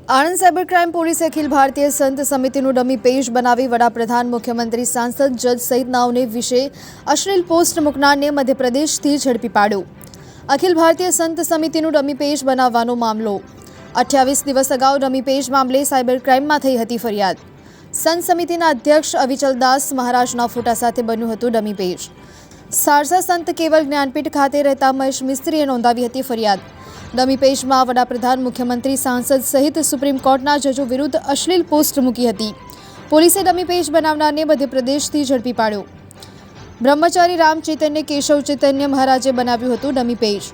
Anand cyber crime પોલીસે અખિલ ભારતીય સંત સમિતિનું dummy page બનાવી વડાપ્રધાન, મુખ્યમંત્રી, સાંસદ, જજ સહિતનાઓને વિશે અશ્લીલ પોસ્ટ મૂકનારને મધ્યપ્રદેશથી ઝડપી પાડ્યો। અખિલ ભારતીય સંત સમિતિનું ડમી પેજ બનાવવાનો મામલો 28 દિવસ અગાઉ ડમી પેજ મામલે સાયબર ક્રાઇમમાં થઈ હતી ફરિયાદ। સંત સમિતિના અધ્યક્ષ અવિચલદાસ મહારાજના ફોટા સાથે બન્યું હતું ડમી પેજ। સારસા સંત કેવલ જ્ઞાનપીઠ ખાતે રહેતા મહેશ મિસ્ત્રીએ નોંધાવી હતી ફરિયાદ। ડમી પેજમાં વડાપ્રધાન, મુખ્યમંત્રી, સાંસદ સહિત સુપ્રીમ કોર્ટના જજો વિરુદ્ધ અશ્લીલ પોસ્ટ મૂકી હતી। પોલીસે ડમી પેજ બનાવનારને મધ્યપ્રદેશથી ઝડપી પાડ્યો। બ્રહ્મચારી રામ ચૈતન્ય કેશવ ચૈતન્ય મહારાજે બનાવ્યું હતું ડમી પેજ।